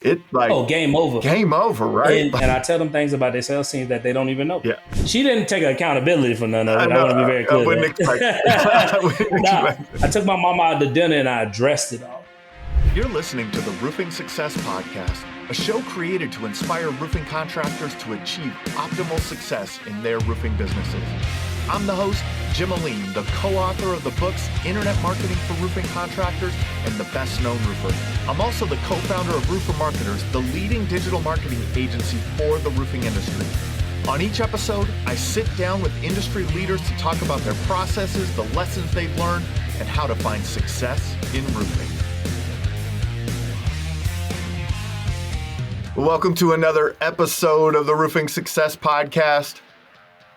Game over. Game over, right? And I tell them things about their sales team that they don't even know. Yeah. She didn't take accountability for none of it. I want to be very clear. I wouldn't expect it. I took my mama out to dinner and I addressed it all. You're listening to the Roofing Success Podcast, a show created to inspire roofing contractors to achieve optimal success in their roofing businesses. I'm the host, Jim Aline, the co-author of the books Internet Marketing for Roofing Contractors and The Best Known Roofer. I'm also the co-founder of Roofer Marketers, the leading digital marketing agency for the roofing industry. On each episode, I sit down with industry leaders to talk about their processes, the lessons they've learned, and how to find success in roofing. Welcome to another episode of the Roofing Success Podcast.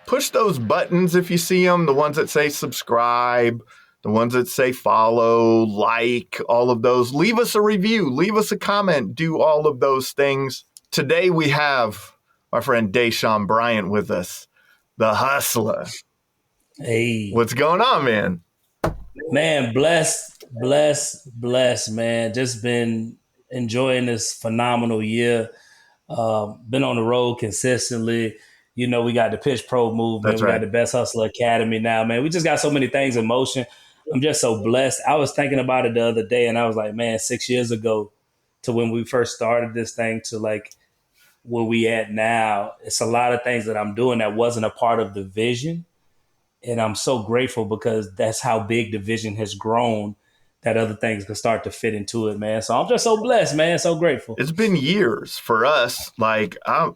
Push those buttons if you see them, the ones that say subscribe, the ones that say follow, like, all of those. Leave us a review, leave us a comment, do all of those things. Today we have my friend Dashaun Bryant with us, the hustler. Hey. What's going on, man? Man, blessed, man. Just been enjoying this phenomenal year. Been on the road consistently. You know, we got the Pitch Pro movement. That's we right. got the Best Hustler Academy now, man. We just got so many things in motion. I'm just so blessed. I was thinking about it the other day and I was like, man, 6 years ago to when we first started this thing to like where we at now, it's a lot of things that I'm doing that wasn't a part of the vision. And I'm so grateful because that's how big the vision has grown, that other things can start to fit into it, man. So I'm just so blessed, man. So grateful. It's been years for us. Like I'm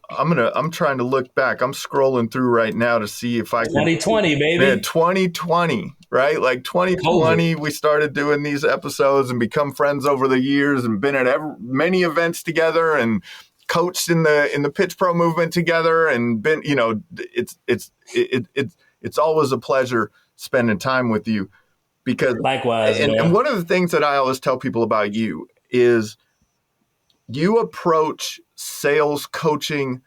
trying to look back. I'm scrolling through right now to see if I can. 2020, baby. Man, 2020, right? Like 2020, we started doing these episodes and become friends over the years and been at many events together and coached in the Pitch Pro movement together and been, you know, it's always a pleasure spending time with you. Because likewise, and one of the things that I always tell people about you is you approach sales coaching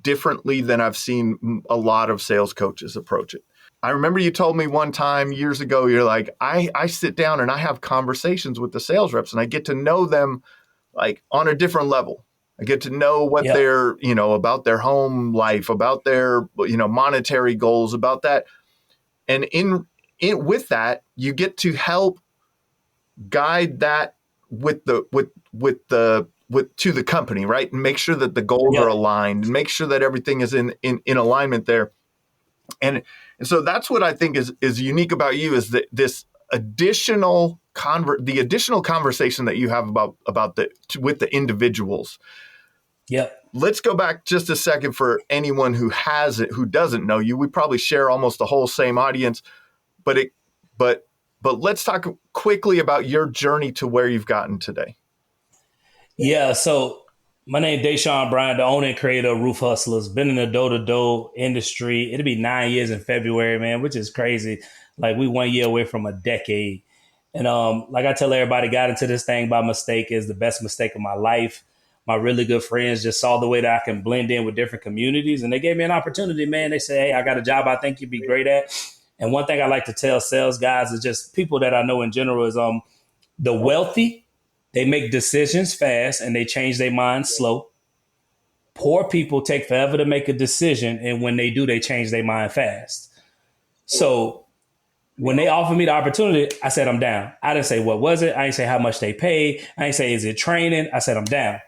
differently than I've seen a lot of sales coaches approach it. I remember you told me one time years ago, you're like, I sit down and I have conversations with the sales reps and I get to know them like on a different level. I get to know what they're, you know, about their home life, about their, you know, monetary goals, about that. And with that, you get to help guide that to the company, right? And make sure that the goals are aligned and make sure that everything is in alignment there. And so that's what I think is unique about you is that this additional conversation that you have with the individuals. Yep. Let's go back just a second for anyone who doesn't know you. We probably share almost the whole same audience. But let's talk quickly about your journey to where you've gotten today. Yeah, so my name is Dashaun Bryant, the owner and creator of Roof Hustlers. Been in the door-to-door industry. It'll be 9 years in February, man, which is crazy. Like we 1 year away from a decade. And like I tell everybody, got into this thing by mistake is the best mistake of my life. My really good friends just saw the way that I can blend in with different communities. And they gave me an opportunity, man. They said, hey, I got a job I think you'd be great at. And one thing I like to tell sales guys is just people that I know in general is the wealthy, they make decisions fast and they change their minds slow. Poor people take forever to make a decision. And when they do, they change their mind fast. So when they offered me the opportunity, I said, I'm down. I didn't say, what was it? I didn't say how much they paid. I didn't say, is it training? I said, I'm down.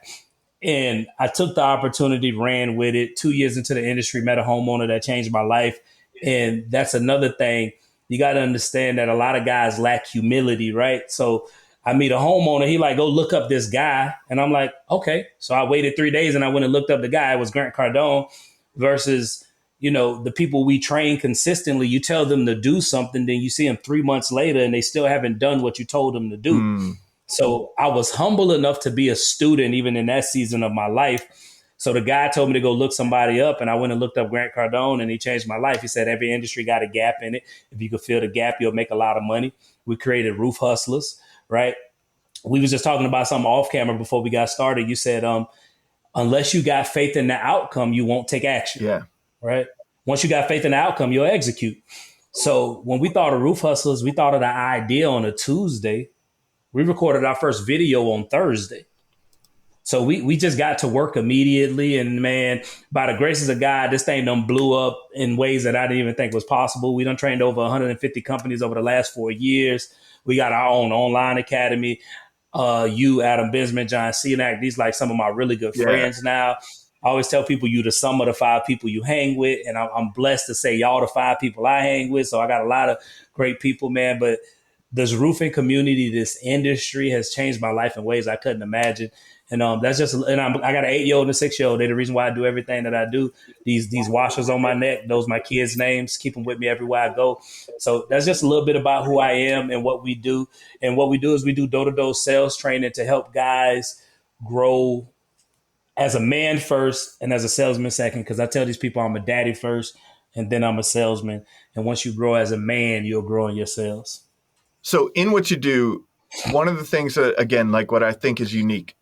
And I took the opportunity, ran with it. 2 years into the industry, met a homeowner that changed my life. And that's another thing. You got to understand that a lot of guys lack humility, right? So I meet a homeowner. He like, go look up this guy. And I'm like, okay. So I waited 3 days and I went and looked up the guy. It was Grant Cardone versus, you know, the people we train consistently. You tell them to do something, then you see them 3 months later and they still haven't done what you told them to do. So I was humble enough to be a student even in that season of my life. So the guy told me to go look somebody up and I went and looked up Grant Cardone and he changed my life. He said, every industry got a gap in it. If you could fill the gap, you'll make a lot of money. We created Roof Hustlers, right? We was just talking about something off camera before we got started. You said, unless you got faith in the outcome, you won't take action. Yeah. Right. Once you got faith in the outcome, you'll execute. So when we thought of Roof Hustlers, we thought of the idea on a Tuesday. We recorded our first video on Thursday. So we just got to work immediately, and man, by the graces of God, this thing done blew up in ways that I didn't even think was possible. We done trained over 150 companies over the last 4 years. We got our own online academy. You, Adam Bisman, John Cenac, these like some of my really good Yeah. friends now. I always tell people you the sum of the five people you hang with, and I'm blessed to say y'all the five people I hang with. So I got a lot of great people, man. But this roofing community, this industry has changed my life in ways I couldn't imagine. And that's just, and I got an 8-year-old and a 6-year-old. They're the reason why I do everything that I do. These washers on my neck, those my kids' names, keep them with me everywhere I go. So that's just a little bit about who I am and what we do. And what we do is we do door-to-door sales training to help guys grow as a man first and as a salesman second. Because I tell these people I'm a daddy first and then I'm a salesman. And once you grow as a man, you'll grow in your sales. So in what you do, one of the things that, again, like what I think is unique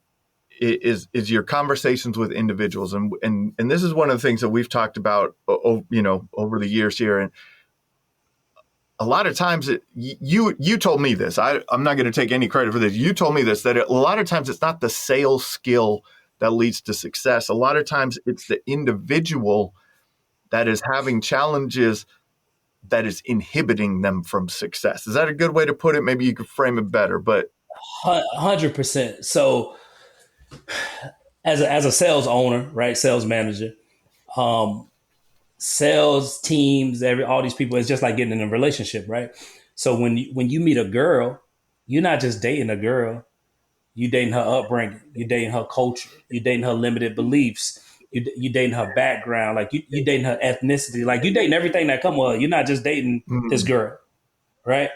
is your conversations with individuals. And this is one of the things that we've talked about, over the years here. And a lot of times you told me this, I'm not going to take any credit for this. You told me this, that a lot of times it's not the sales skill that leads to success. A lot of times it's the individual that is having challenges that is inhibiting them from success. Is that a good way to put it? Maybe you could frame it better, but 100%. So as a sales owner, right, sales manager, um, sales teams, all these people, it's just like getting in a relationship, right? So when you meet a girl, you're not just dating a girl. You dating her upbringing. You dating her culture. You dating her limited beliefs. You dating her background. Like you dating her ethnicity. Like you dating everything that come with her. You're not just dating this girl, right?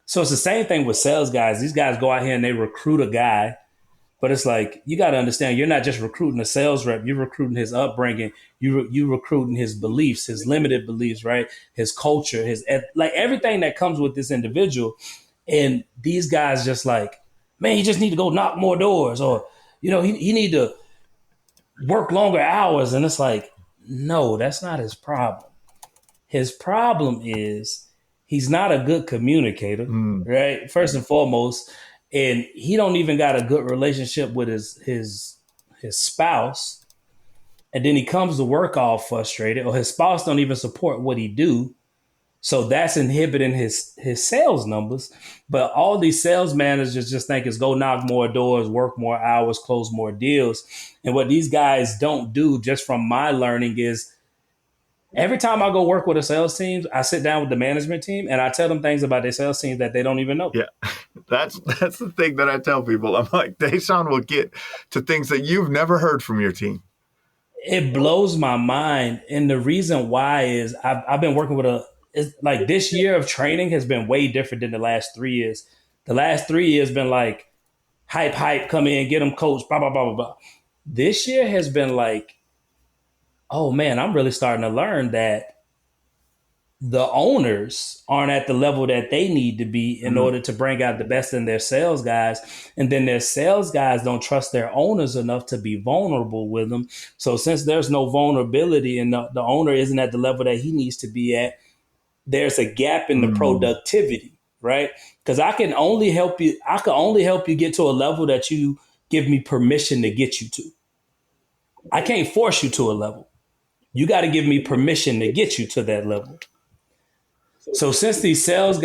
So it's the same thing with sales guys. These guys go out here and they recruit a guy, but it's like you got to understand you're not just recruiting a sales rep. You're recruiting his upbringing. You recruiting his beliefs, his limited beliefs, right? His culture, like everything that comes with this individual. And these guys just like, man, you just need to go knock more doors, or he need to work longer hours. And it's like, no, that's not his problem. His problem is he's not a good communicator, right? First and foremost, and he don't even got a good relationship with his spouse. And then he comes to work all frustrated, or his spouse don't even support what he do. So that's inhibiting his sales numbers. But all these sales managers just think is go knock more doors, work more hours, close more deals. And what these guys don't do, just from my learning, is every time I go work with a sales team, I sit down with the management team and I tell them things about their sales team that they don't even know. yeah, that's the thing that I tell people. I'm like, Dashaun will get to things that you've never heard from your team. It blows my mind. And the reason why is I've been working with it's like this year of training has been way different than the last 3 years. The last 3 years been like hype, come in, get them coached, blah, blah, blah, blah, blah. This year has been like, oh man, I'm really starting to learn that the owners aren't at the level that they need to be in order to bring out the best in their sales guys. And then their sales guys don't trust their owners enough to be vulnerable with them. So since there's no vulnerability and the owner isn't at the level that he needs to be at, there's a gap in the productivity, right? Because I can only help you. I can only help you get to a level that you give me permission to get you to. I can't force you to a level. You got to give me permission to get you to that level. So since the sales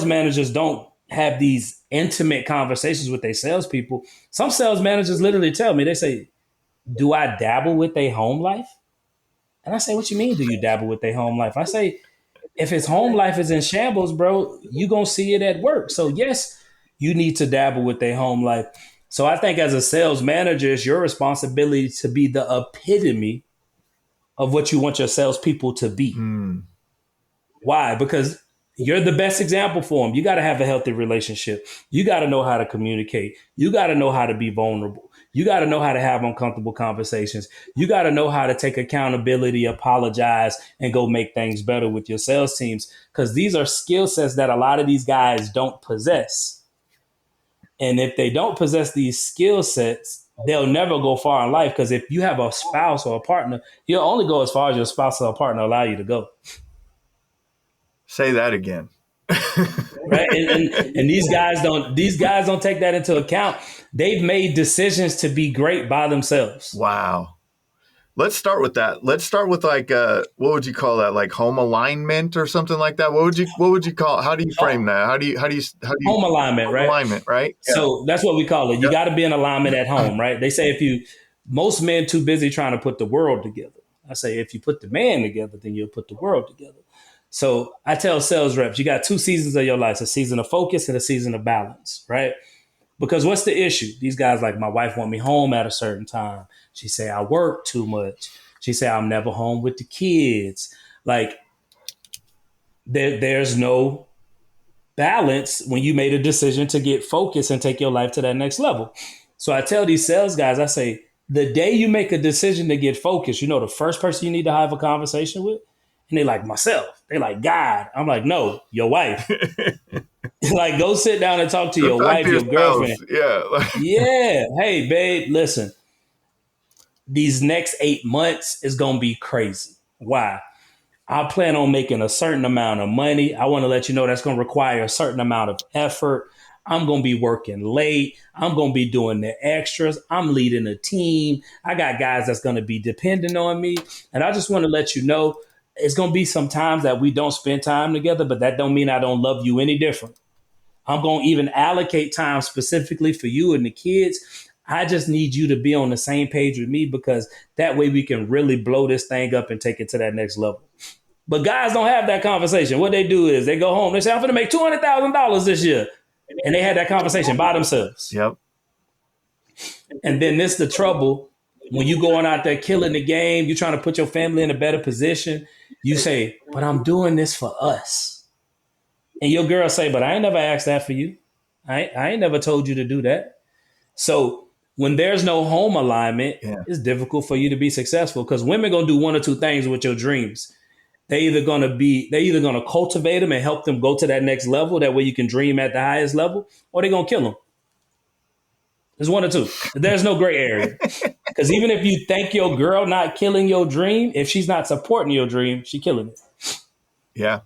managers don't have these intimate conversations with their salespeople, some sales managers literally tell me, they say, do I dabble with their home life? And I say, what you mean, do you dabble with their home life? I say, if his home life is in shambles, bro, you going to see it at work. So yes, you need to dabble with their home life. So I think as a sales manager, it's your responsibility to be the epitome of what you want your salespeople to be. Why? Because you're the best example for them. You got to have a healthy relationship. You got to know how to communicate. You got to know how to be vulnerable. You got to know how to have uncomfortable conversations. You got to know how to take accountability, apologize, and go make things better with your sales teams. Because these are skill sets that a lot of these guys don't possess. And if they don't possess these skill sets, they'll never go far in life. Because if you have a spouse or a partner, you'll only go as far as your spouse or a partner allow you to go. Say that again. right? And these guys don't take that into account. They've made decisions to be great by themselves. Wow. Let's start with that. Let's start with like what would you call that? Like home alignment or something like that. What would you call it? How do you frame that? How do you Home alignment, home right? alignment, right? Yeah. So that's what we call it. You Yep. got to be in alignment at home, right? They say if you, most men too busy trying to put the world together. I say if you put the man together, then you'll put the world together. So I tell sales reps, you got two seasons of your life: a season of focus and a season of balance, right? Because what's the issue? These guys like my wife want me home at a certain time. She say I work too much. She say I'm never home with the kids. Like there's no balance when you made a decision to get focused and take your life to that next level. So I tell these sales guys, I say, the day you make a decision to get focused, you know, the first person you need to have a conversation with, and they like myself. They like God. I'm like, no, your wife. Like, go sit down and talk to Go your talk to wife, your your spouse. girlfriend. Yeah. Yeah. Hey, babe, listen, these next 8 months is going to be crazy. Why? I plan on making a certain amount of money. I want to let you know that's going to require a certain amount of effort. I'm going to be working late. I'm going to be doing the extras. I'm leading a team. I got guys that's going to be depending on me. And I just want to let you know it's going to be some times that we don't spend time together, but that don't mean I don't love you any different. I'm going to even allocate time specifically for you and the kids. I just need you to be on the same page with me because that way we can really blow this thing up and take it to that next level. But guys don't have that conversation. What they do is they go home. They say, I'm going to make $200,000 this year. And they had that conversation by themselves. Yep. And then this the trouble. When you going out there killing the game, you're trying to put your family in a better position. You say, but I'm doing this for us. And your girl say, but I ain't never asked that for you. I ain't never told you to do that. So when there's no home alignment, Yeah. it's difficult for you to be successful because women gonna do one or two things with your dreams. They're either gonna cultivate them and help them go to that next level. That way you can dream at the highest level, or they're gonna kill them. There's one or two. There's no gray area. Because even if you thank your girl not killing your dream, if she's not supporting your dream, she killing it. Yeah.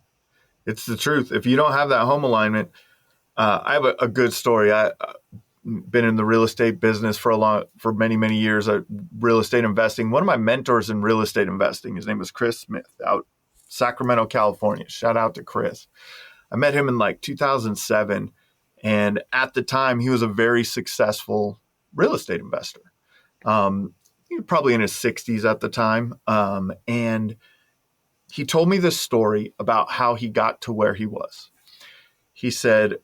It's the truth. If you don't have that home alignment, I have a good story. I been in the real estate business for many years. Real estate investing. One of my mentors in real estate investing, his name was Chris Smith, out Sacramento, California. Shout out to Chris. I met him in like 2007, and at the time, he was a very successful real estate investor. He was probably in his 60s at the time, and he told me this story about how he got to where he was. He said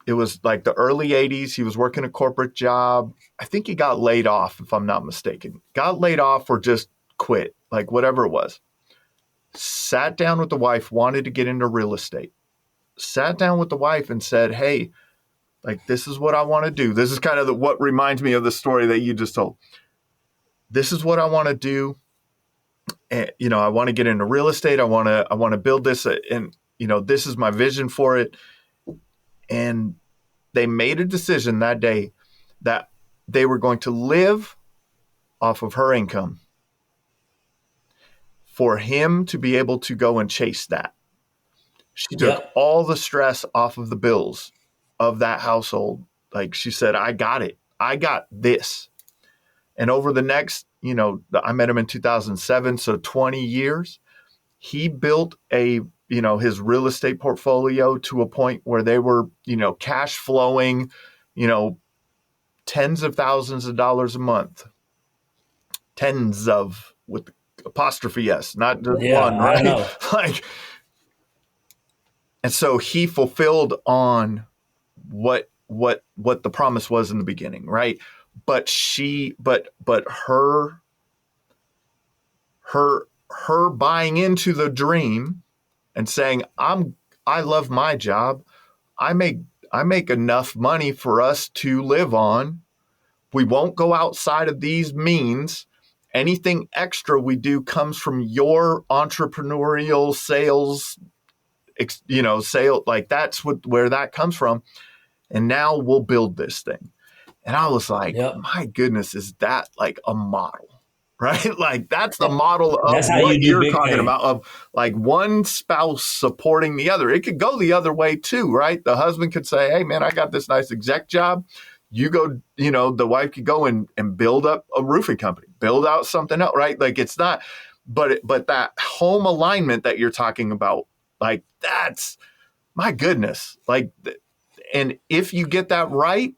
it was like the early 80s. He was working a corporate job. I think he got laid off, if I'm not mistaken. Got laid off or just quit, like whatever it was. Sat down with the wife, wanted to get into real estate. Sat down with the wife and said, hey, like, this is what I want to do. This is kind of what reminds me of the story that you just told. This is what I want to do. And, I want to get into real estate. I want to build this, and, this is my vision for it. And they made a decision that day that they were going to live off of her income for him to be able to go and chase that. She took Yep. all the stress off of the bills of that household. Like, she said, I got it. I got this. And over the next, I met him in 2007, so 20 years, he built his real estate portfolio to a point where they were, cash flowing, tens of thousands of dollars a month. Tens of, with apostrophe S, not just Yeah, one, I right? know. Like, and so he fulfilled on what the promise was in the beginning, right? But her buying into the dream and saying, I love my job. I make enough money for us to live on. We won't go outside of these means. Anything extra we do comes from your entrepreneurial sales, sale. Like, that's where that comes from. And now we'll build this thing. And I was like, Yep. my goodness, is that like a model, right? Like that's the model of That's how what you do you're big talking things. about, of like one spouse supporting the other. It could go the other way too, right? The husband could say, hey man, I got this nice exec job. You go, the wife could go and build up a roofing company, build out something else, right? Like it's not, but that home alignment that you're talking about, like that's my goodness. Like, and if you get that right,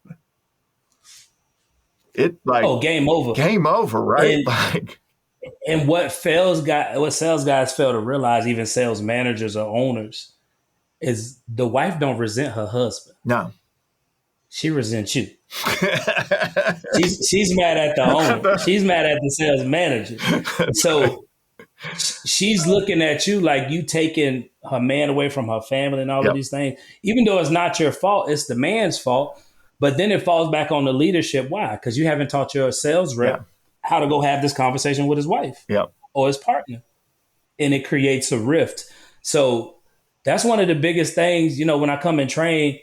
it like Oh, game over. game over, right? And Like, what sales guys fail to realize, even sales managers or owners, is the wife don't resent her husband. no. She resents you. She's mad at the owner. She's mad at the sales manager. So she's looking at you like you taking her man away from her family and all of Yep. these things. Even though it's not your fault, it's the man's fault. But then it falls back on the leadership. Why? Because you haven't taught your sales Yeah. rep how to go have this conversation with his wife Yep. or his partner. And it creates a rift. So that's one of the biggest things, when I come and train.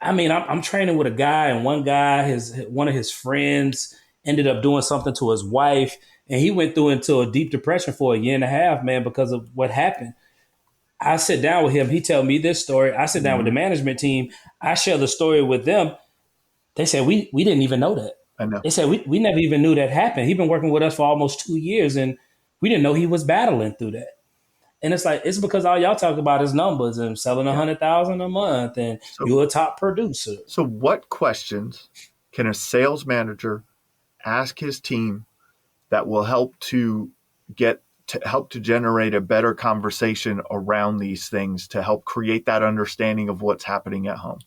I'm training with a guy, and one of his friends ended up doing something to his wife, and he went through into a deep depression for a year and a half, man, because of what happened. I sit down with him. He tell me this story. I sit down with the Mhm. management team. I share the story with them. They said, we didn't even know that. I know. They said, we never even knew that happened. He'd been working with us for almost 2 years, and we didn't know he was battling through that. And it's like, it's because all y'all talk about is numbers and selling Yeah. 100,000 a month, and So, you're a top producer. so what questions can a sales manager ask his team that will help to generate a better conversation around these things to help create that understanding of what's happening at home?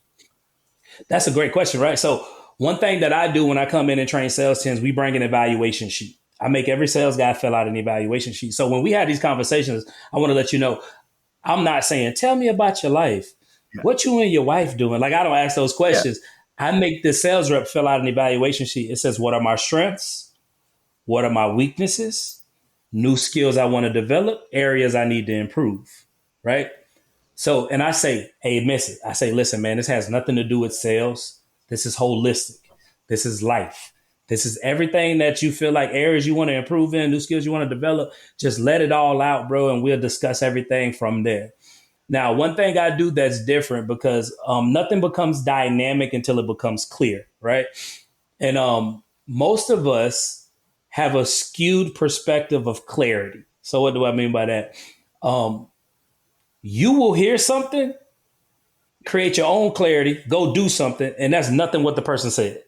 That's a great question, right? So one thing that I do when I come in and train sales teams, we bring an evaluation sheet. I make every sales guy fill out an evaluation sheet. So when we have these conversations, I want to let you know, I'm not saying, tell me about your life. Yeah. What you and your wife doing? Like, I don't ask those Yeah. questions. I make the sales rep fill out an evaluation sheet. It says, what are my strengths? What are my weaknesses? New skills I want to develop, areas I need to improve, right? So, and I say, hey, miss it. I say, listen, man, this has nothing to do with sales. This is holistic. This is life. This is everything that you feel like areas you want to improve in, new skills you want to develop. Just let it all out, bro, and we'll discuss everything from there. Now, one thing I do that's different because nothing becomes dynamic until it becomes clear, right? And most of us have a skewed perspective of clarity. So, what do I mean by that? Um, you will hear something, create your own clarity, go do something, and that's nothing what the person said.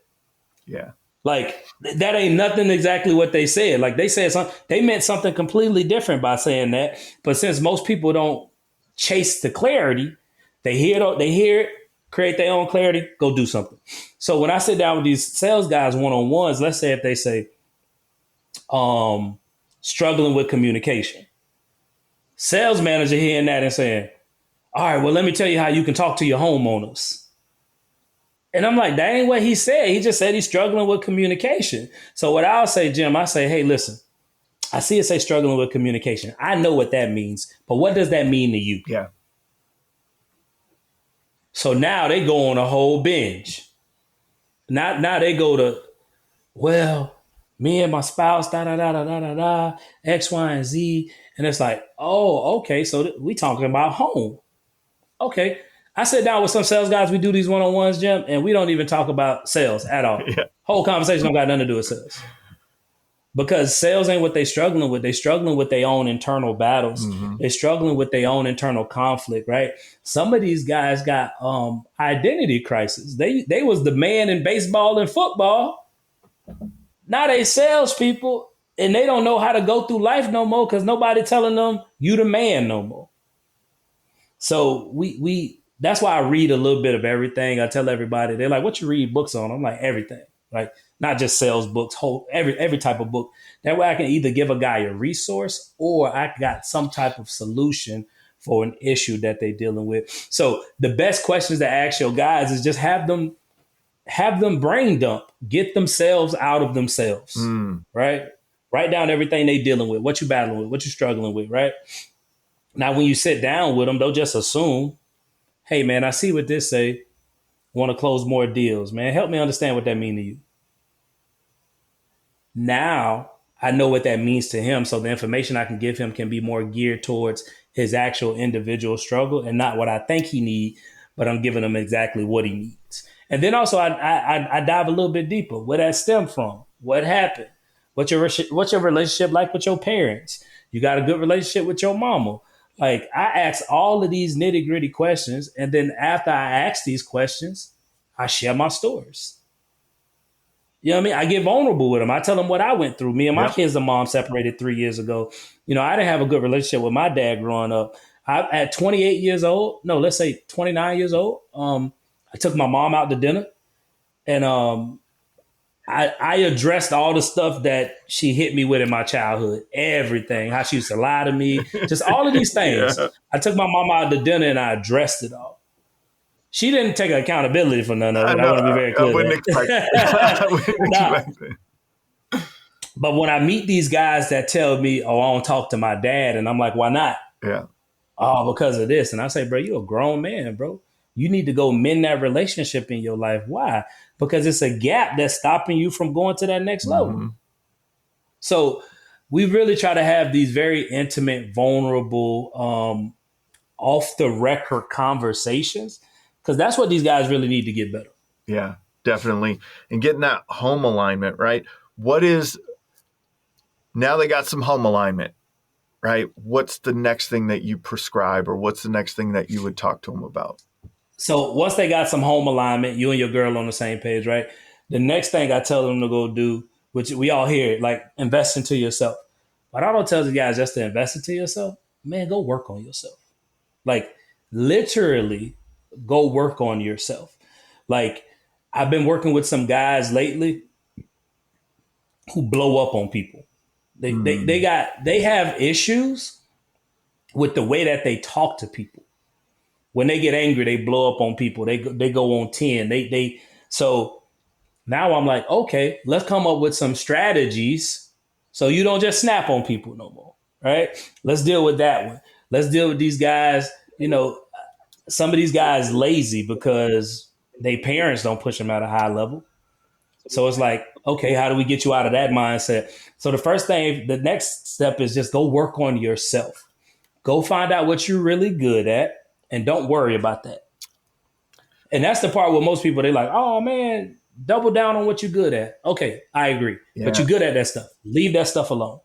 Yeah. Like that ain't nothing exactly what they said. Like they said something, they meant something completely different by saying that. But since most people don't chase the clarity, they hear it, create their own clarity, go do something. So when I sit down with these sales guys one on ones, let's say if they say um, struggling with communication, sales manager hearing that and saying, "All right, well let me tell you how you can talk to your homeowners." And I'm like, that ain't what he said. He just said he's struggling with communication. So what I'll say, Jim, I say, hey, listen, I see it say struggling with communication. I know what that means, but what does that mean to you? Yeah. So now they go on a whole binge. Now they go to, well, me and my spouse, da da da da da da da, X, Y, and Z. And it's like, oh, okay. So we talking about home. Okay. I sit down with some sales guys. We do these one-on-ones, Jim, and we don't even talk about sales at all. Yeah. Whole conversation don't got nothing to do with sales. Because sales ain't what they struggling with. They struggling with their own internal battles. Mm-hmm. They struggling with their own internal conflict, right? Some of these guys got identity crisis. They was the man in baseball and football. Now they salespeople, and they don't know how to go through life no more because nobody telling them you the man no more. So we that's why I read a little bit of everything. I tell everybody, they're like, what you read books on? I'm like, everything. Like not just sales books, whole every type of book. That way I can either give a guy a resource or I got some type of solution for an issue that they're dealing with. So the best questions to ask your guys is just have them brain dump, get themselves out of themselves. Mm. Right? Write down everything they dealing with, what you battling with, what you struggling with, right? Now, when you sit down with them, they'll just assume, hey, man, I see what this say. Want to close more deals, man. Help me understand what that mean to you. Now, I know what that means to him. So the information I can give him can be more geared towards his actual individual struggle and not what I think he needs, but I'm giving him exactly what he needs. And then also I dive a little bit deeper. Where that stem from? What happened? What's your relationship like with your parents? You got a good relationship with your mama? Like I ask all of these nitty gritty questions, and then after I ask these questions, I share my stories. You know what I mean? I get vulnerable with them. I tell them what I went through. Me and my Yep. kids and mom separated 3 years ago. You know, I didn't have a good relationship with my dad growing up. At 28 years old, no, let's say 29 years old, I took my mom out to dinner, and I addressed all the stuff that she hit me with in my childhood. Everything, how she used to lie to me, just all of these things. Yeah. I took my mom out to dinner and I addressed it all. She didn't take accountability for none of I it. I know. want to be very I clear wouldn't expect. I that. wouldn't Nah, expect it. but when I meet these guys that tell me, "Oh, I don't talk to my dad," and I'm like, "Why not?" Yeah. Oh, because of this. And I say, "Bro, you're a grown man, bro. You need to go mend that relationship in your life. Why? Because it's a gap that's stopping you from going to that next level." Hmm. So we really try to have these very intimate, vulnerable, off the record conversations because that's what these guys really need to get better. Yeah, definitely. And getting that home alignment, right? What is now they got some home alignment, right? What's the next thing that you prescribe or what's the next thing that you would talk to them about? So once they got some home alignment, you and your girl on the same page, right? The next thing I tell them to go do, which we all hear, like invest into yourself. But I don't tell the guys just to invest into yourself. Man, go work on yourself. Like literally, go work on yourself. Like I've been working with some guys lately who blow up on people. Mm, They have issues with the way that they talk to people. When they get angry, they blow up on people. They go on 10. They so now I'm like, okay, let's come up with some strategies so you don't just snap on people no more. Right? Let's deal with that one. Let's deal with these guys. You know, some of these guys lazy because they parents don't push them at a high level. So it's like, okay, how do we get you out of that mindset? So the next step is just go work on yourself. Go find out what you're really good at and don't worry about that. And that's the part where most people, they like, oh man, double down on what you're good at. Okay, I agree. But yeah. you're good at that stuff. Leave that stuff alone.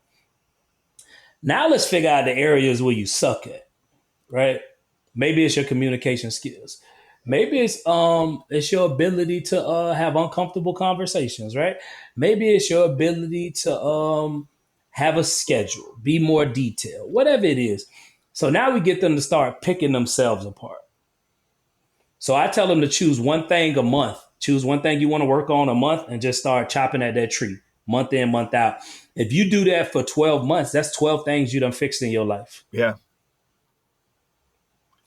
Now let's figure out the areas where you suck at, right? Maybe it's your communication skills. Maybe it's your ability to have uncomfortable conversations, right? Maybe it's your ability to have a schedule, be more detailed, whatever it is. So now we get them to start picking themselves apart. So I tell them to choose one thing a month. Choose one thing you want to work on a month and just start chopping at that tree month in, month out. If you do that for 12 months, that's 12 things you done fixed in your life. Yeah.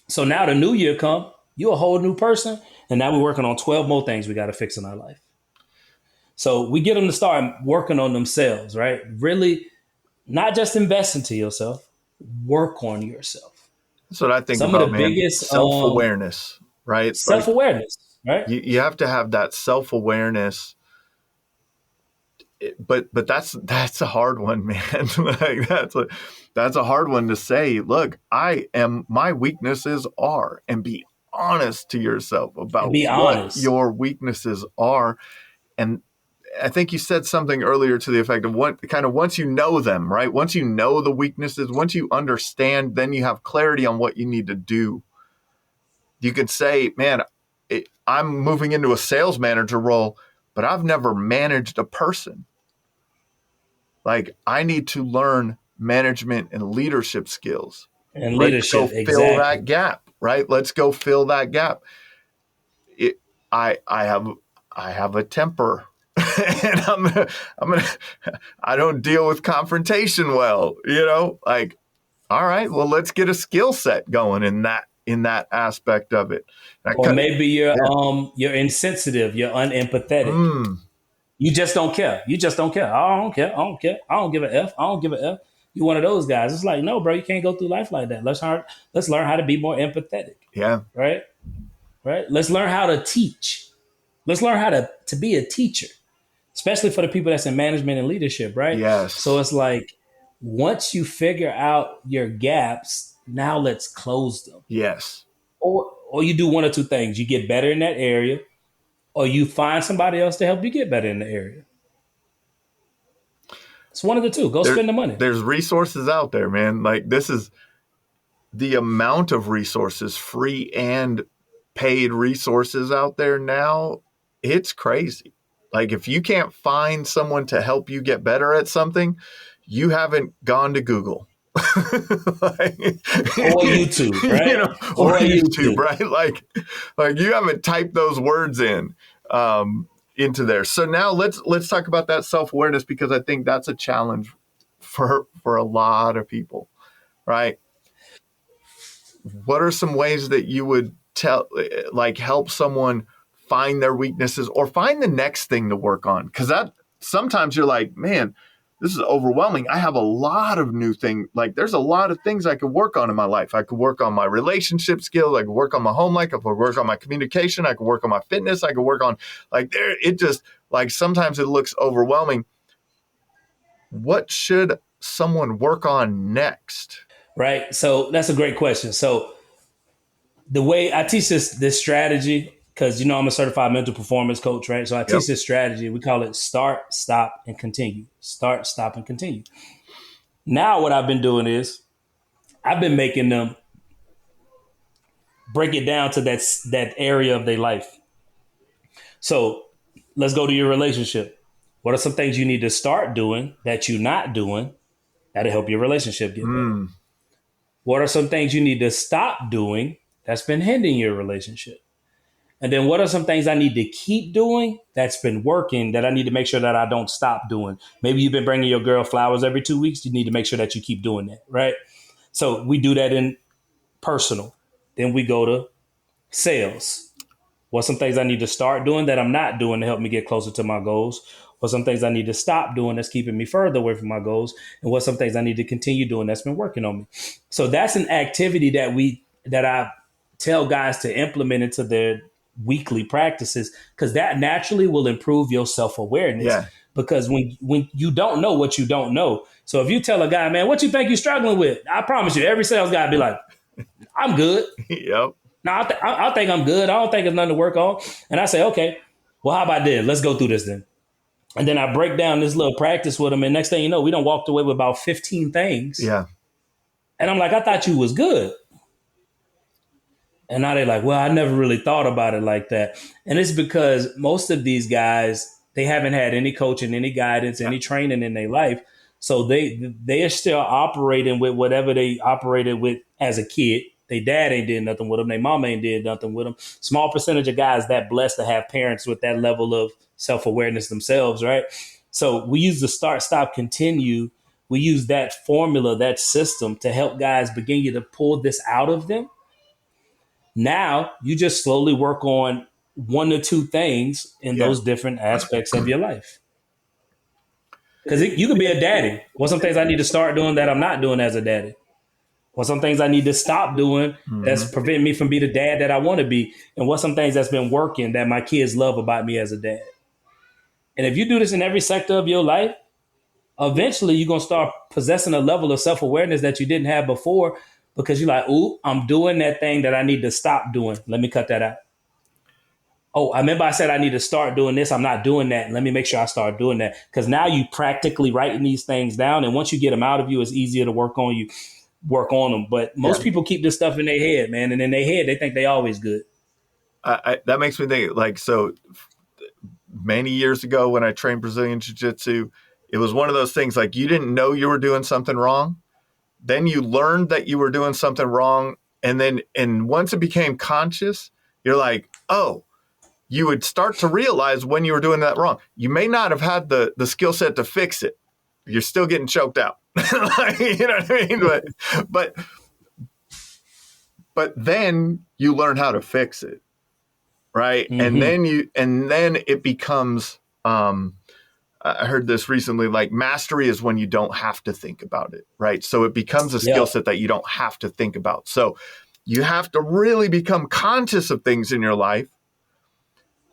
So now the new year come, you're a whole new person. And now we're working on 12 more things we got to fix in our life. So we get them to start working on themselves, right? Really not just invest into yourself, work on yourself. That's what I think Some of about, the man. biggest Self awareness, right? Like self-awareness, right? you have to have that self awareness. But that's a hard one, man. Like that's a hard one to say. Look, I am my weaknesses are, and be honest to yourself And about be what honest. your weaknesses are. And I think you said something earlier to the effect of what kind of once you know them, right? Once you know the weaknesses, once you understand, then you have clarity on what you need to do. You could say, man, I'm moving into a sales manager role, but I've never managed a person. Like, I need to learn management and leadership skills. And Let's go leadership, fill that exactly. gap, right? Let's go fill that gap. It, I have a temper, and I don't deal with confrontation well. Like, all right, well, let's get a skill set going in that aspect of it. Or maybe Yeah. you're insensitive, you're unempathetic. Mm, You just don't care. You just don't care. I don't care. I don't care. I don't give a F. I don't give a F. You one of those guys. It's like, no, bro, you can't go through life like that. Let's learn how to be more empathetic. yeah. Right? Right? Let's learn how to teach. Let's learn how to be a teacher. especially for the people that's in management and leadership, right? So Yes. it's like once you figure out your gaps, now let's close them. Yes. Or you do one or two things. You get better in that area, or you find somebody else to help you get better in the area. It's one of the two. Go There, spend the money. there's resources out there, man. Like this is the amount of resources, free and paid resources out there now. It's crazy. Like if you can't find someone to help you get better at something, you haven't gone to Google. Like, Or YouTube, you right? know, or Or YouTube, YouTube. right? Like you haven't typed those words in into there. So now let's talk about that self awareness because I think that's a challenge for a lot of people, right? What are some ways that you would tell, like, help someone find their weaknesses or find the next thing to work on? Because that sometimes you're like, man, this is overwhelming. I have a lot of new things. Like, there's a lot of things I could work on in my life. I could work on my relationship skills. I could work on my home life. I could work on my communication. I could work on my fitness. I could work on like there. It just like sometimes it looks overwhelming. What should someone work on next? Right. So that's a great question. So the way I teach this strategy, because I'm a certified mental performance coach, right? So I Yep. teach this strategy. We call it start, stop, and continue. Start, stop, and continue. Now what I've been doing is I've been making them break it down to that area of their life. So let's go to your relationship. What are some things you need to start doing that you're not doing that'll help your relationship get better? Mm, What are some things you need to stop doing that's been hindering your relationship? And then what are some things I need to keep doing that's been working that I need to make sure that I don't stop doing? Maybe you've been bringing your girl flowers every 2 weeks. You need to make sure that you keep doing that, right? So we do that in personal. Then we go to sales. What's some things I need to start doing that I'm not doing to help me get closer to my goals? What some things I need to stop doing that's keeping me further away from my goals? And what some things I need to continue doing that's been working on me? So that's an activity that I tell guys to implement into their weekly practices because that naturally will improve your self-awareness. yeah. Because when you don't know what you don't know. So if you tell a guy, man, what you think you're struggling with? I promise you, every sales guy be like, I'm good. Yep. No, I think I'm good. I don't think it's nothing to work on. And I say, okay, well, how about this? Let's go through this then. And then I break down this little practice with them. And next thing you know, we done walked away with about 15 things. Yeah. And I'm like, I thought you was good. And now they're like, well, I never really thought about it like that. And it's because most of these guys, they haven't had any coaching, any guidance, Yeah. any training in their life. So they are still operating with whatever they operated with as a kid. Their dad ain't did nothing with them. Their mama ain't did nothing with them. Small percentage of guys that blessed to have parents with that level of self-awareness themselves, right? So we use the start, stop, continue. We use that formula, that system to help guys begin to pull this out of them. Now you just slowly work on one or two things in Yeah. those different aspects of your life. Because you could be a daddy. What some things I need to start doing that I'm not doing as a daddy? What some things I need to stop doing that's Mm-hmm. preventing me from being the dad that I want to be? And what some things that's been working that my kids love about me as a dad? And if you do this in every sector of your life, eventually you're going to start possessing a level of self-awareness that you didn't have before because you're like, ooh, I'm doing that thing that I need to stop doing. Let me cut that out. Oh, I remember I said I need to start doing this. I'm not doing that. Let me make sure I start doing that. Because now you practically writing these things down. And once you get them out of you, it's easier to work on them. But Yeah. most people keep this stuff in their head, man. And in their head, they think they always good. That makes me think like, so many years ago when I trained Brazilian Jiu Jitsu, it was one of those things like you didn't know you were doing something wrong. Then you learned that you were doing something wrong. And once it became conscious, you're like, oh, you would start to realize when you were doing that wrong. You may not have had the skill set to fix it. You're still getting choked out. Like, you know what I mean? But but then you learn how to fix it, right? And Mm-hmm. then it becomes I heard this recently, like mastery is when you don't have to think about it, right? So it becomes a skill Yeah. set that you don't have to think about. So you have to really become conscious of things in your life.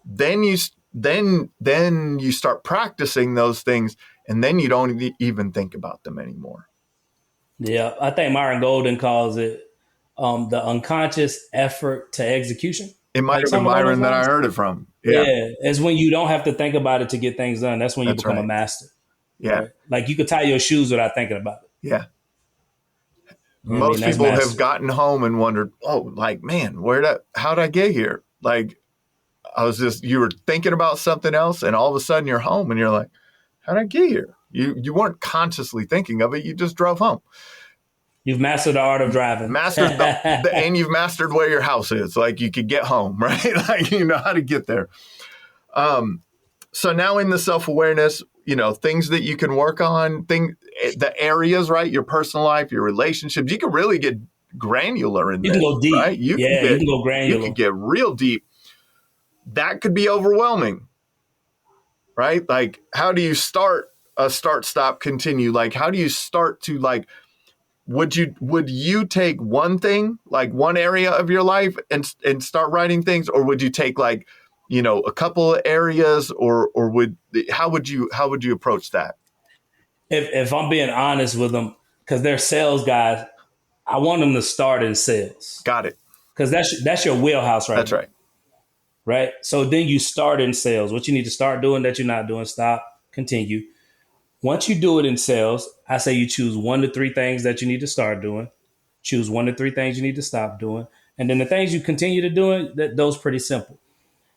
Then then you start practicing those things, and then you don't even think about them anymore. Yeah, I think Myron Golden calls it the unconscious effort to execution, It might like have been something along those Myron that I lines. heard it from. Yeah, Yeah, it's when you don't have to think about it to get things done. That's when you that's become a right. master, Yeah, right? Like you could tie your shoes without thinking about it. yeah. I mean, Most that's people have mastery. gotten home and wondered, oh, like, man, how'd I get here? Like, you were thinking about something else, and all of a sudden you're home, and you're like, how'd I get here? You weren't consciously thinking of it. You just drove home. You've mastered the art of driving. Mastered and you've mastered where your house is. Like you could get home, right? Like you know how to get there. So now in the self-awareness, things that you can work on, the areas, right? Your personal life, your relationships, you can really get granular in You can this, go deep. right? You can Yeah, you get can go you could granular. get real deep. That could be overwhelming, right? Like how do you start a start stop continue? Like how do you start to like would you take one thing, like one area of your life and start writing things, or would you take like, a couple of areas, or how would you approach that? If I'm being honest with them, because they're sales guys, I want them to start in sales Got it. because that's your wheelhouse right That's now, right. right? So then you start in sales. What you need to start doing that you're not doing, stop, continue. Once you do it in sales, I say you choose 1 to 3 things that you need to start doing. Choose 1 to 3 things you need to stop doing, and then the things you continue to doing, those pretty simple.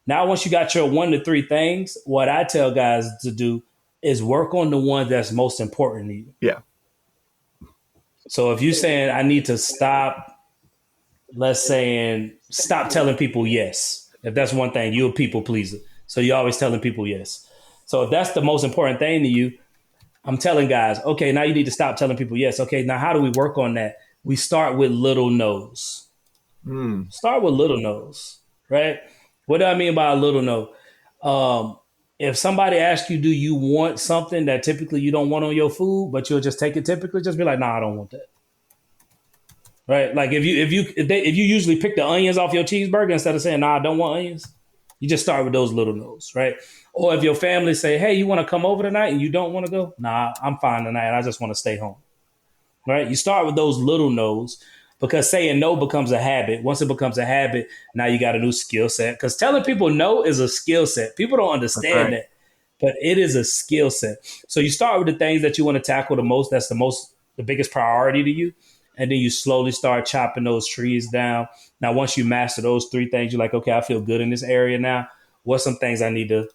Now, once you got your 1 to 3 things, what I tell guys to do is work on the one that's most important to you. Yeah. So if you're saying I need to stop, let's say, stop telling people yes. If that's one thing, you're a people pleaser. So you're always telling people yes. So if that's the most important thing to you, I'm telling guys, okay, now you need to stop telling people yes. Okay, now how do we work on that? We start with little no's. Mm, Start with little no's, right? What do I mean by a little no? Um, if somebody asks you, do you want something that typically you don't want on your food, but you'll just take it typically, just be like, nah, I don't want that. Right? Like if you usually pick the onions off your cheeseburger instead of saying, nah, I don't want onions, you just start with those little no's, right? Or if your family say, hey, you want to come over tonight and you don't want to go, nah, I'm fine tonight. I just want to stay home. Right? You start with those little no's because saying no becomes a habit. Once it becomes a habit, now you got a new skill set. Because telling people no is a skill set. People don't that's understand right. that, but it is a skill set. So you start with the things that you want to tackle the most. That's the biggest priority to you. And then you slowly start chopping those trees down. Now, once you master those 3 things, you're like, okay, I feel good in this area now. What's some things I need to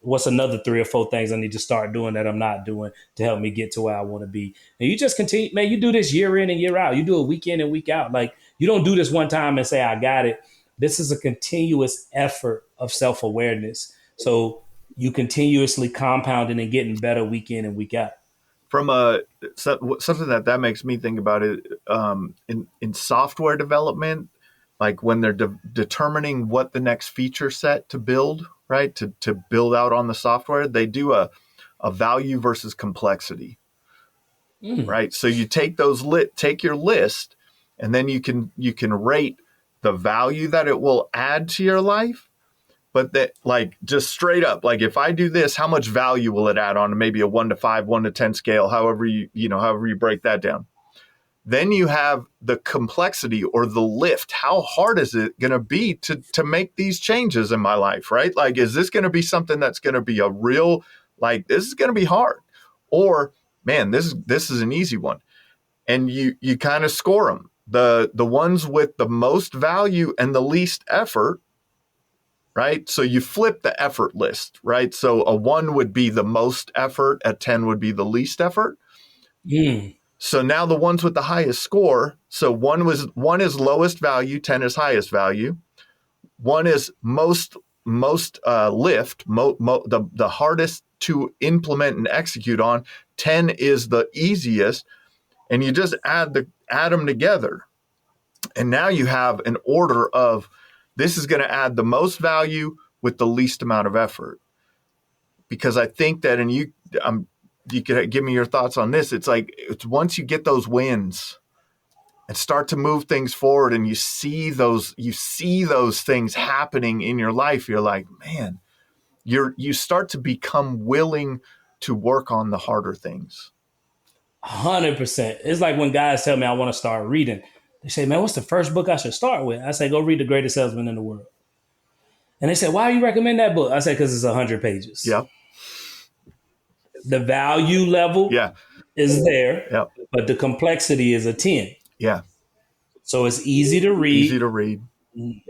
what's another 3 or 4 things I need to start doing that I'm not doing to help me get to where I want to be? And you just continue, man, you do this year in and year out. You do it week in and week out. Like you don't do this one time and say, I got it. This is a continuous effort of self-awareness. So you continuously compounding and getting better week in and week out. From something that makes me think about it, in software development, like when they're determining what the next feature set to build, right? To build out on the software, they do a value versus complexity, Mm. right? So you take your list, and then you can rate the value that it will add to your life, but that like just straight up, like if I do this, how much value will it add on maybe a 1 to 5, 1 to 10 scale, however you break that down. Then you have the complexity or the lift. How hard is it going to be to make these changes in my life, right? Like, is this going to be something that's going to be a real, like, this is going to be hard, or man, this is an easy one, and you kind of score them. The ones with the most value and the least effort, right? So you flip the effort list, right? So a 1 would be the most effort, a 10 would be the least effort. Mm. So now the ones with the highest score, so 1 is lowest value, 10 is highest value. 1 is most lift, the hardest to implement and execute on. 10 is the easiest, and you just add them together, and now you have an order of this is going to add the most value with the least amount of effort. Because I think that, and you could give me your thoughts on this. It's once you get those wins and start to move things forward, and you see those things happening in your life, you're like, man, you start to become willing to work on the harder things. 100%. It's like when guys tell me I want to start reading. They say, man, what's the first book I should start with? I say, go read The Greatest Salesman in the World. And they say, why do you recommend that book? I say, because it's 100 pages. Yeah. The value level Yeah. is there, Yeah. but the complexity is a 10. Yeah. So it's easy to Easy read. to read.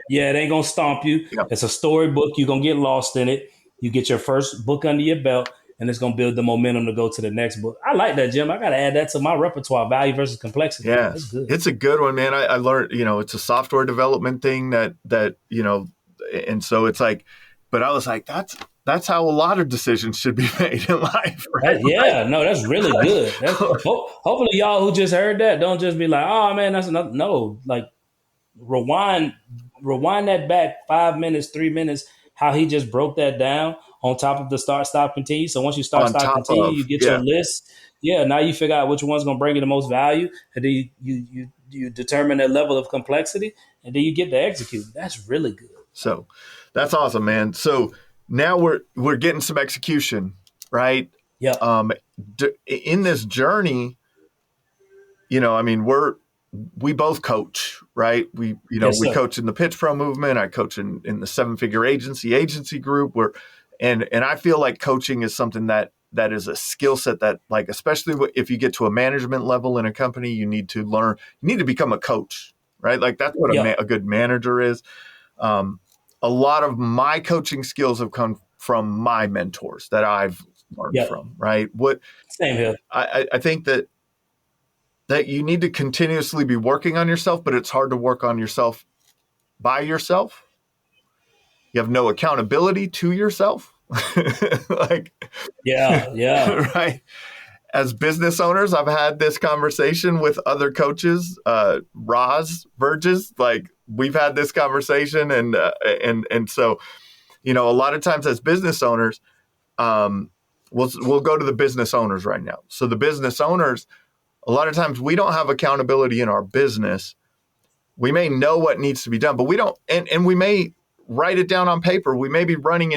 Yeah, it ain't going to stomp you. Yeah. It's a storybook. You're going to get lost in it. You get your first book under your belt, and it's going to build the momentum to go to the next book. I like that, Jim. I got to add that to my repertoire, value versus complexity. That's Yes. good. It's a good one, man. I learned, it's a software development thing and so it's like, but I was like, that's how a lot of decisions should be made in life, right? Yeah, no, that's really good. Hopefully, y'all who just heard that don't just be like, "Oh man, that's enough." No, like rewind, rewind that back 5 minutes, 3 minutes. How he just broke that down on top of the start, stop, continue. So once you start, On stop, top continue, of, you get your yeah. list. Yeah, now you figure out which one's going to bring you the most value, and then you determine that level of complexity, and then you get to execute. That's really good. So that's awesome, man. So now we're getting some execution, right? Yep. In this journey, I mean, we both coach, right? Yes, We sir. coach in the Pitch Pro movement. I coach in the 7-figure agency group and I feel like coaching is something that is a skill set that, like, especially if you get to a management level in a company, you need to learn, you need to become a coach, right? Like that's what Yep. a good manager is. A lot of my coaching skills have come from my mentors that I've learned Yep. from, right? What Same here. I think that you need to continuously be working on yourself, but it's hard to work on yourself by yourself. You have no accountability to yourself. Like, Yeah. Yeah. right? As business owners, I've had this conversation with other coaches, Verges. Like we've had this conversation, and so a lot of times as business owners, we'll go to the business owners right now. So the business owners, a lot of times we don't have accountability in our business. We may know what needs to be done, but we don't, and we may write it down on paper. We may be running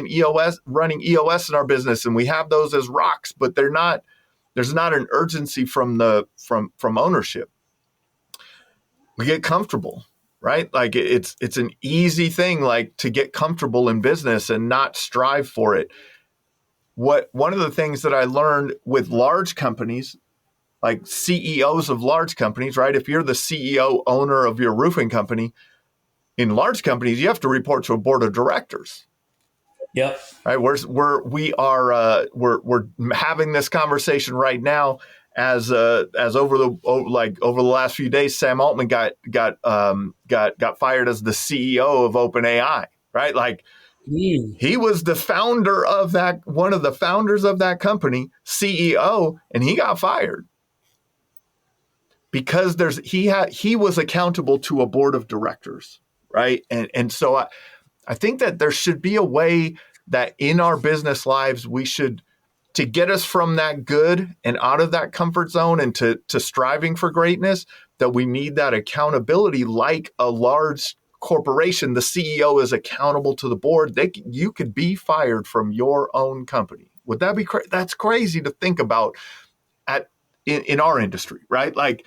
running EOS in our business, and we have those as rocks, but there's not an urgency from ownership. We get comfortable, right? Like it's an easy thing, like to get comfortable in business and not strive for it. One of the things that I learned with large companies, like CEOs of large companies, right? If you're the CEO owner of your roofing company, in large companies, you have to report to a board of directors. Yep. Right? We're having this conversation right now as over the last few days, Sam Altman got fired as the CEO of OpenAI, right? Like he was the founder of that, one of the founders of that company, CEO, and he got fired because he was accountable to a board of directors, right? And so I think that there should be a way that in our business lives we should, to get us from that good and out of that comfort zone and to striving for greatness, that we need that accountability like a large corporation. The CEO is accountable to the board. You could be fired from your own company. Would that be crazy? That's crazy to think about in our industry, right? Like,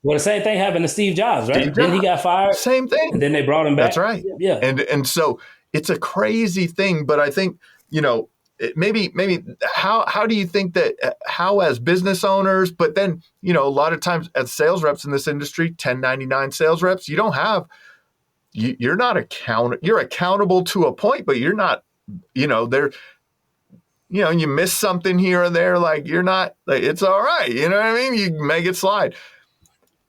Well, the same thing happened to Steve Jobs, Steve right? Then he Jobs, got fired, same thing. and then they brought him That's back. right. Yeah. And so it's a crazy thing, but I think, maybe how do you think that, how as business owners, but then, a lot of times as sales reps in this industry, 1099 sales reps, you're not you're accountable to a point, but you're not, there, you miss something here or there, like you're not, like, it's all right. You know what I mean? You make it slide.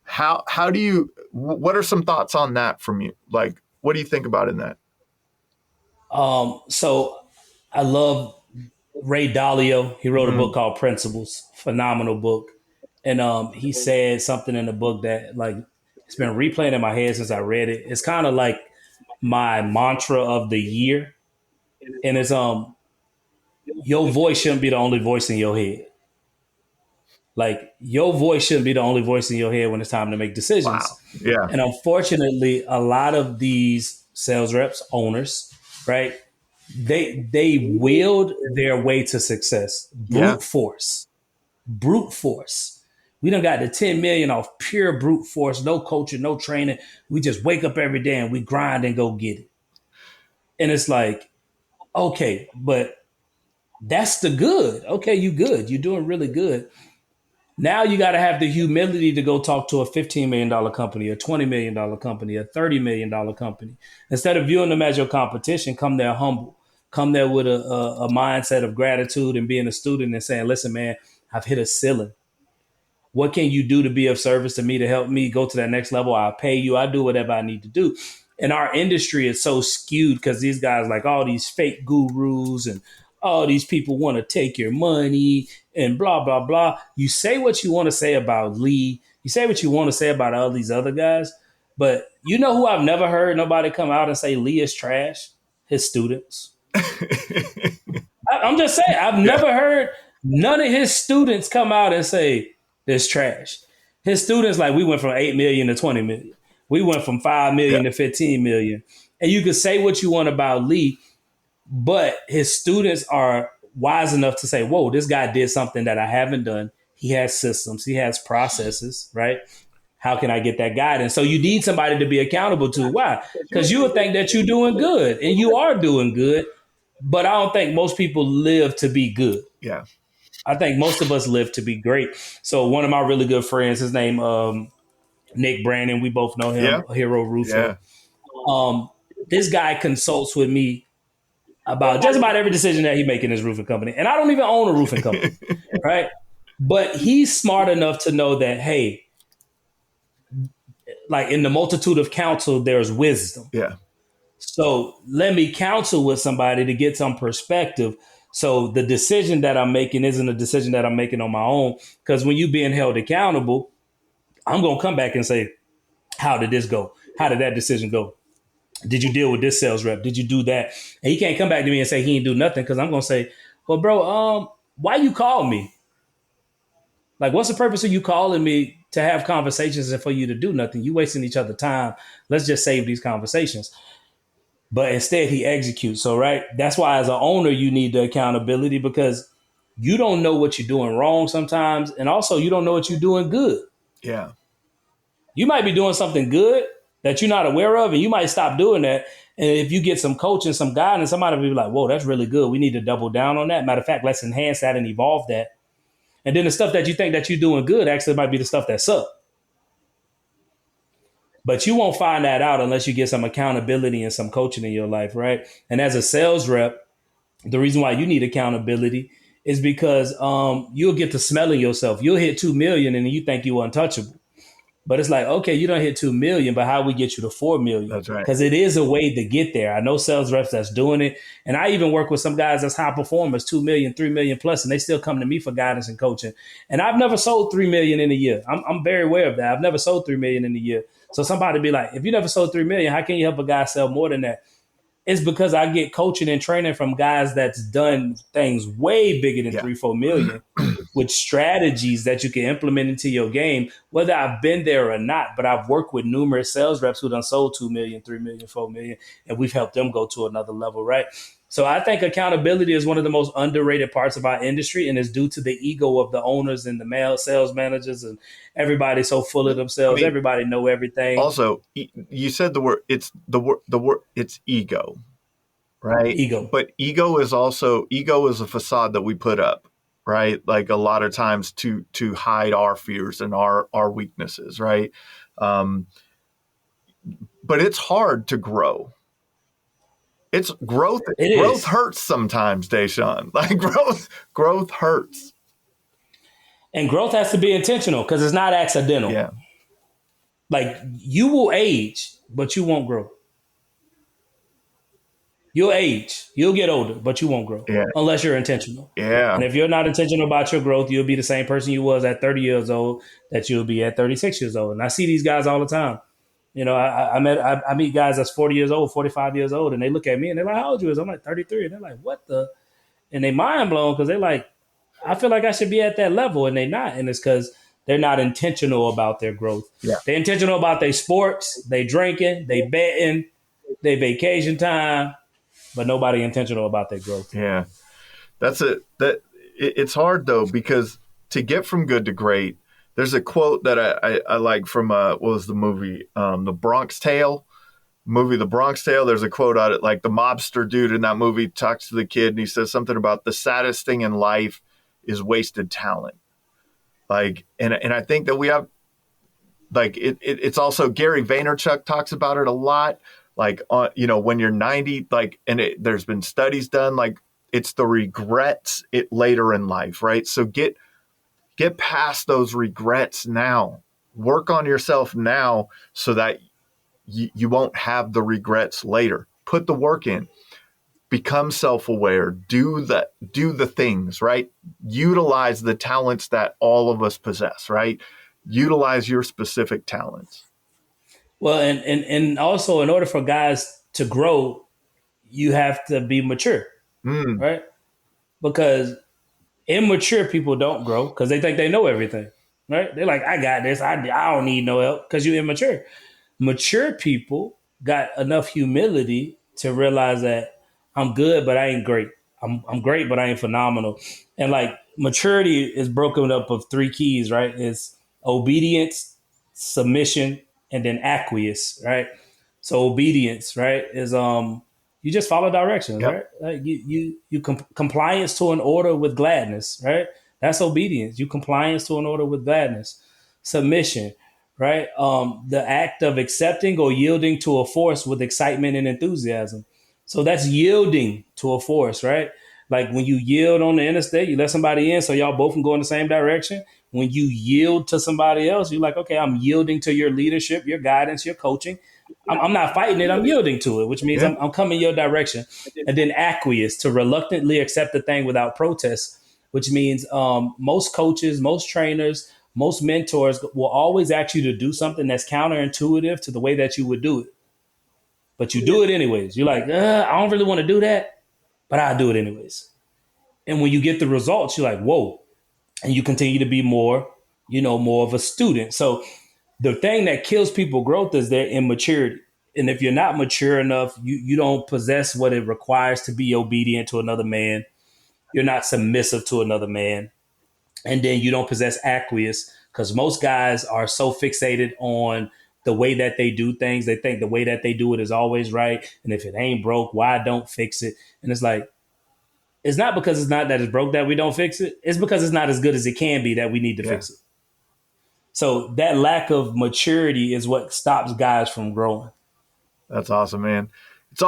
How do you, what are some thoughts on that from you? Like, what do you think about in that? So I love Ray Dalio. He wrote a book Mm-hmm. called Principles, phenomenal book. And he said something in the book that like it's been replaying in my head since I read it. It's kind of like my mantra of the year. And it's your voice shouldn't be the only voice in your head. Like your voice shouldn't be the only voice in your head when it's time to make Wow. decisions. Yeah. And unfortunately, a lot of these sales reps, owners, right? They willed their way to success. Yeah. Brute force. We done got the 10 million off pure brute force, no coaching, no training. We just wake up every day and we grind and go get it. And it's like, okay, but that's the good. Okay, you good. You're doing really good. Now you got to have the humility to go talk to a $15 million company, a $20 million company, a $30 million company. Instead of viewing them as your competition, come there humble. Come there with a mindset of gratitude and being a student and saying, listen, man, I've hit a ceiling. What can you do to be of service to me to help me go to that next level? I'll pay you. I do whatever I need to do. And our industry is so skewed because these guys like all these fake gurus and all these people want to take your money and blah, blah, blah. You say what you want to say about Lee. You say what you want to say about all these other guys. But you know who I've never heard nobody come out and say Lee is trash? His students. I'm just saying, I've Yeah. never heard none of his students come out and say this trash. His students, like, we went from 8 million to 20 million. We went from 5 Yeah. million to 15 million. And you can say what you want about Lee, but his students are wise enough to say, whoa, this guy did something that I haven't done. He has systems, he has processes, right? How can I get that guidance? So you need somebody to be accountable to. Why? Because you would think that you're doing good and you are doing good, but I don't think most people live to be good. Yeah. I think most of us live to be great. So one of my really good friends, his name Nick Brandon, we both know Yeah. him, Hero Roofer. Yeah. Um, this guy consults with me about just about every decision that he make in his roofing company, and I don't even own a roofing company, right? But he's smart enough to know that, hey, like in the multitude of counsel, there's wisdom. Yeah. So let me counsel with somebody to get some perspective. So the decision that I'm making isn't a decision that I'm making on my own. Because when you being held accountable, I'm gonna come back and say, how did this go? How did that decision go? Did you deal with this sales rep? Did you do that? And he can't come back to me and say he didn't do nothing because I'm gonna say, well, bro, why you call me? Like, what's the purpose of you calling me to have conversations and for you to do nothing? You wasting each other time. Let's just save these conversations. But instead he executes. So, right, that's why as an owner, you need the accountability because you don't know what you're doing wrong sometimes. And also you don't know what you're doing good. Yeah. You might be doing something good that you're not aware of, and you might stop doing that. And if you get some coaching, some guidance, somebody will be like, whoa, that's really good. We need to double down on that. Matter of fact, let's enhance that and evolve that. And then the stuff that you think that you're doing good actually might be the stuff that sucks. But you won't find that out unless you get some accountability and some coaching in your life, right? And as a sales rep, the reason why you need accountability is because you'll get to smelling yourself. You'll hit 2 million and you think you're untouchable. But it's like, okay, you don't hit 2 million, but how we get you to 4 million? That's right. Because it is a way to get there. I know sales reps that's doing it. And I even work with some guys that's high performers, 2 million, 3 million plus, and they still come to me for guidance and coaching. And I've never sold 3 million in a year. I'm very aware of that. I've never sold 3 million in a year. So somebody be like, if you never sold 3 million, how can you help a guy sell more than that? It's because I get coaching and training from guys that's done things way bigger than Yeah. 3-4 million with strategies that you can implement into your game, whether I've been there or not. But I've worked with numerous sales reps who done sold 2 million, 3 million, 4 million, and we've helped them go to another level, right? So I think accountability is one of the most underrated parts of our industry, and it's due to the ego of the owners and the male sales managers and everybody so full of I themselves. mean, Everybody know everything. also, you said the word. It's the word. It's ego, right? Ego. But ego is a facade that we put up, right? Like a lot of times to hide our fears and our weaknesses, right? Um, but it's hard to grow. It's growth. It Growth is. hurts sometimes, Dashaun. Like growth hurts. And growth has to be intentional because it's not accidental. Yeah. Like you will age, but you won't grow. You'll age, you'll get older, but you won't grow Yeah. unless you're intentional. Yeah. And if you're not intentional about your growth, you'll be the same person you was at 30 years old that you'll be at 36 years old. And I see these guys all the time. You know, I meet guys that's 40 years old, 45 years old, and they look at me and they're like, "How old you is?" I'm like 33, and they're like, "What the?" And they mind blown because they're like, "I feel like I should be at that level," and they're not. And it's because they're not intentional about their growth. Yeah. They're intentional about their sports, they drinking, they betting, they vacation time, but nobody intentional about their growth. Yeah. That's it. It's hard though, because to get from good to great, there's a quote that I like from what was the movie, The Bronx Tale. The Bronx Tale. There's a quote on it, like the mobster dude in that movie talks to the kid and he says something about the saddest thing in life is wasted talent. Like, and I think that we have, like, it's also Gary Vaynerchuk talks about it a lot. Like, when you're 90, like, and there's been studies done, like, it's the regrets later in life, right? So get past those regrets now. Work on yourself now so that you won't have the regrets later. Put the work in. Become self-aware. Do the things, right? Utilize the talents that all of us possess, right? Utilize your specific talents. Well, and also in order for guys to grow, you have to be mature, Mm, right? Because immature people don't grow because they think they know everything, right? They're like, I got this. I don't need no help because you're immature. Mature people got enough humility to realize that I'm good, but I ain't great. I'm great, but I ain't phenomenal. And like maturity is broken up of three keys, right? It's obedience, submission, and then acquiesce, right? So obedience, right, is you just follow directions, yep. right? Like compliance to an order with gladness, right? That's obedience. You compliance to an order with gladness. Submission, right? The act of accepting or yielding to a force with excitement and enthusiasm. So that's yielding to a force, right? Like when you yield on the interstate, you let somebody in so y'all both can go in the same direction. When you yield to somebody else, you're like, okay, I'm yielding to your leadership, your guidance, your coaching. I'm not fighting it, I'm yielding to it, which means Yeah. I'm coming your direction. And then acquiesce, to reluctantly accept the thing without protest, which means most coaches, most trainers, most mentors will always ask you to do something that's counterintuitive to the way that you would do it. But you do it anyways. You're like, I don't really want to do that, but I'll do it anyways. And when you get the results, you're like, whoa. And you continue to be more, more of a student. So the thing that kills people growth is their immaturity. And if you're not mature enough, you don't possess what it requires to be obedient to another man. You're not submissive to another man. And then you don't possess acquiesce, because most guys are so fixated on the way that they do things. They think the way that they do it is always right. And if it ain't broke, why don't fix it? And it's like, it's not because it's not that it's broke that we don't fix it. It's because it's not as good as it can be that we need to Yeah. fix it. So that lack of maturity is what stops guys from growing. That's awesome, man. It's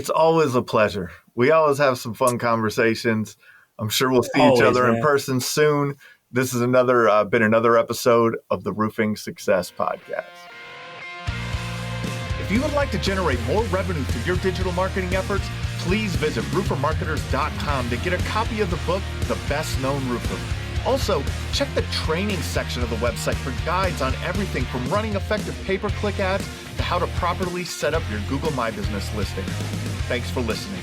always a pleasure. We always have some fun conversations. I'm sure we'll see each Always, other in man. person soon. This is been another episode of the Roofing Success Podcast. If you would like to generate more revenue through your digital marketing efforts, please visit roofermarketers.com to get a copy of the book, The Best Known Roofer. Also, check the training section of the website for guides on everything from running effective pay-per-click ads to how to properly set up your Google My Business listing. Thanks for listening.